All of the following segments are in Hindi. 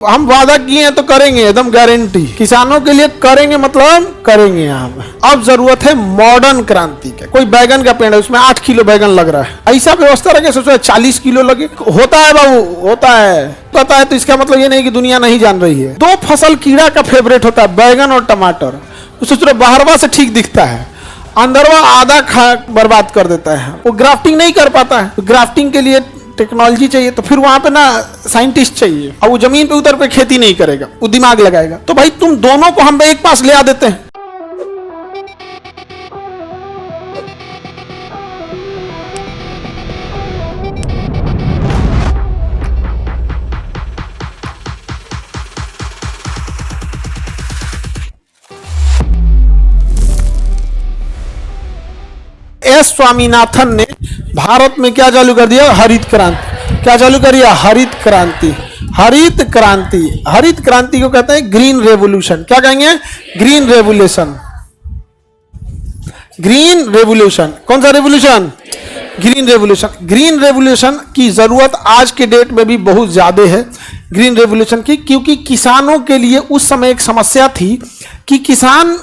हम वादा किए हैं तो करेंगे, एकदम गारंटी। किसानों के लिए करेंगे मतलब करेंगे। यहाँ पे अब जरूरत है मॉडर्न क्रांति के। कोई बैगन का पेड़ है, उसमें 8 किलो बैगन लग रहा है, ऐसा व्यवस्था रखे सोचो 40 किलो लगे। होता है बाबू, होता है। पता है तो इसका मतलब ये नहीं कि दुनिया नहीं जान रही है। 2 फसल कीड़ा का फेवरेट होता है, बैगन और टमाटर। सोच रहे बाहरवा से ठीक दिखता है, अंदरवा आधा खा बर्बाद कर देता है। वो ग्राफ्टिंग नहीं कर पाता है, तो ग्राफ्टिंग के लिए टेक्नोलॉजी चाहिए, तो फिर वहां पे ना साइंटिस्ट चाहिए। और वो जमीन पे उतर पे खेती नहीं करेगा, वो दिमाग लगाएगा। तो भाई तुम दोनों को हम एक पास ले आ देते हैं। एस स्वामीनाथन ने भारत में क्या चालू कर दिया? हरित क्रांति। क्या चालू करिए? हरित क्रांति। हरित क्रांति, हरित क्रांति को कहते हैं ग्रीन रेवोल्यूशन। क्या कहेंगे? Green revolution. Green revolution. कौन सा revolution? Green revolution. Green revolution की जरूरत आज के डेट में भी बहुत ज्यादा है, ग्रीन रेवोल्यूशन की, क्योंकि किसानों के लिए उस समय एक समस्या थी कि किसान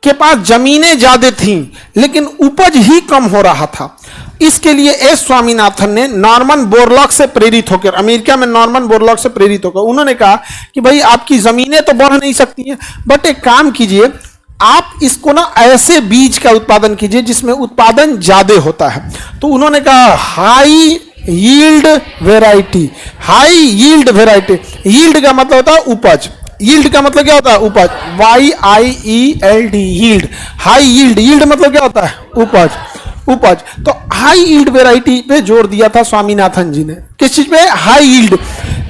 के पास जमीनें ज्यादा थीं लेकिन उपज ही कम हो रहा था। इसके लिए एस स्वामीनाथन ने नॉर्मन बोरलॉग से प्रेरित होकर, अमेरिका में नॉर्मन बोरलॉग से प्रेरित होकर उन्होंने कहा कि भाई आपकी जमीनें तो बढ़ नहीं सकती हैं, बट एक काम कीजिए, आप इसको ना ऐसे बीज का उत्पादन कीजिए जिसमें उत्पादन ज्यादा होता है। तो उन्होंने कहा high yield variety. High yield variety, yield का मतलब होता है उपज। यील्ड का मतलब क्या होता है? उपज। YIELD, yield. High yield, yield मतलब क्या होता है? उपज। उपज। तो हाई यील्ड वेराइटी पे जोर दिया था स्वामीनाथन जी ने। किस चीज पे? High yield.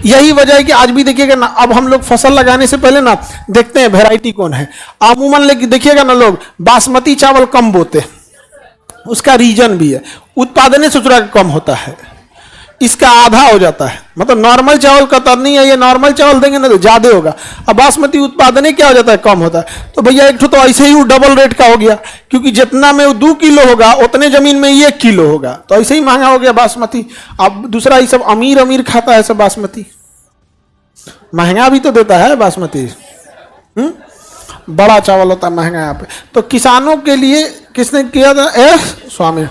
यही वजह है कि आज भी देखिएगा ना, अब हम लोग फसल लगाने से पहले ना देखते हैं वैरायटी कौन है। अमूमन देखिएगा ना, लोग बासमती चावल कम बोते, उसका रीजन भी है, उत्पादन सुचरा कम होता है, इसका आधा हो जाता है। मतलब नॉर्मल चावल कतर नहीं है, ये नॉर्मल चावल देंगे ना तो ज्यादा होगा। अब बासमती उत्पादन क्या हो जाता है? कम होता है। तो भैया एक तो ऐसे ही वो डबल रेट का हो गया, क्योंकि जितना में वो 2 किलो होगा उतने जमीन में 1 किलो होगा, तो ऐसे ही महंगा हो गया बासमती। अब दूसरा, ये सब अमीर अमीर खाता है सब बासमती, महंगा भी तो देता है बासमती। बड़ा चावल होता है महंगा यहाँ पे। तो किसानों के लिए किसने किया था? एस स्वामी।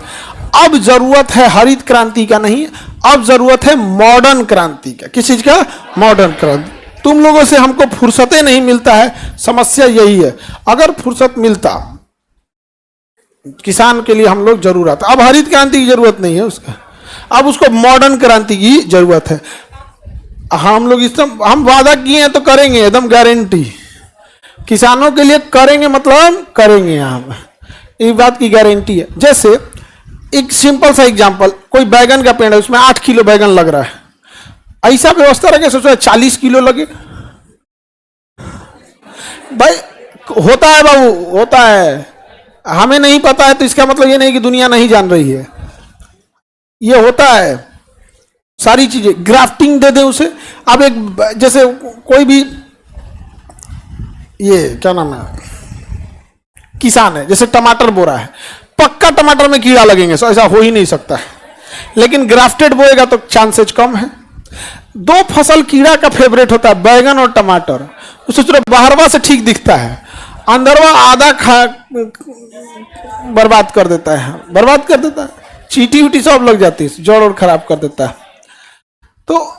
अब जरूरत है हरित क्रांति का नहीं, अब जरूरत है मॉडर्न क्रांति का। किस चीज का? मॉडर्न क्रांति। तुम लोगों से हमको फुर्सतें नहीं मिलता है, समस्या यही है। अगर फुर्सत मिलता किसान के लिए हम लोग जरूरत, अब हरित क्रांति की जरूरत नहीं है उसका, अब उसको मॉडर्न क्रांति की जरूरत है। हम लोग हम वादा किए हैं तो करेंगे, एकदम गारंटी। किसानों के लिए करेंगे मतलब करेंगे। यहाँ इस बात की गारंटी है। जैसे एक सिंपल सा एग्जांपल, कोई बैगन का पेड़ है, उसमें 8 किलो बैगन लग रहा है, ऐसा व्यवस्था रखे सोचो 40 किलो लगे। भाई होता है बाबू, होता है। हमें नहीं पता है तो इसका मतलब ये नहीं कि दुनिया नहीं जान रही है, ये होता है। सारी चीजें ग्राफ्टिंग दे दें उसे। अब एक जैसे कोई भी, ये क्या नाम है, किसान है, जैसे टमाटर बो रहा है, पक्का टमाटर में कीड़ा लगेंगे, ऐसा हो ही नहीं सकता है। लेकिन ग्राफ्टेड बोएगा तो चांसेज कम है। 2 फसल कीड़ा का फेवरेट होता है, बैगन और टमाटर। सोच रहे बाहरवा से ठीक दिखता है, अंदरवा आधा खा बर्बाद कर देता है, बर्बाद कर देता है, चीटी उटी सब लग जाती है, जड़ और खराब कर देता है। तो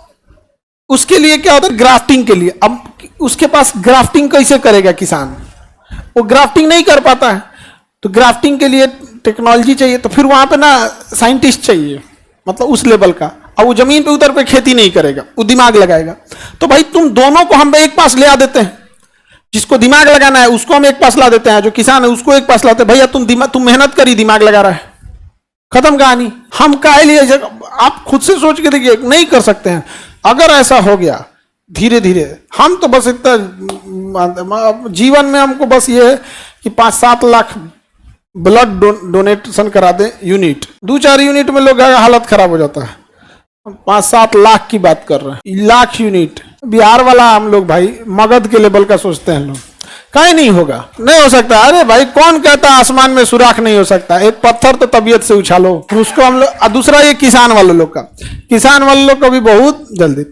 उसके लिए क्या होता है? ग्राफ्टिंग के लिए। अब उसके पास ग्राफ्टिंग कैसे करेगा किसान? वो ग्राफ्टिंग नहीं कर पाता है, तो ग्राफ्टिंग के लिए टेक्नोलॉजी चाहिए, तो फिर वहां पे ना साइंटिस्ट चाहिए, मतलब उस लेवल का। और वो जमीन पे उतर पे खेती नहीं करेगा, वो दिमाग लगाएगा। तो भाई तुम दोनों को हम एक पास ले आ देते हैं। जिसको दिमाग लगाना है उसको हम एक पास ला देते हैं, जो किसान है उसको एक पास लाते हैं। भैया तुम मेहनत करी, दिमाग लगा रहा है, खत्म कहानी। हम काहे लिए? आप खुद से सोच के देखिए, नहीं कर सकते हैं। अगर ऐसा हो गया धीरे धीरे, हम तो बस इतना जीवन में हमको बस ये है कि 5-7 लाख ब्लड डोनेशन करा दें यूनिट। 2-4 यूनिट में लोग का हालत खराब हो जाता है। 5-7 लाख की बात कर रहे हैं, लाख यूनिट। बिहार वाला हम लोग भाई मगध के लेवल का सोचते हैं लोग। कहीं नहीं होगा, नहीं हो सकता। अरे भाई कौन कहता है आसमान में सुराख नहीं हो सकता? एक पत्थर तो तबीयत से उछालो उसको हम लोग। दूसरा ये किसान वाले लोग का भी बहुत जल्दी।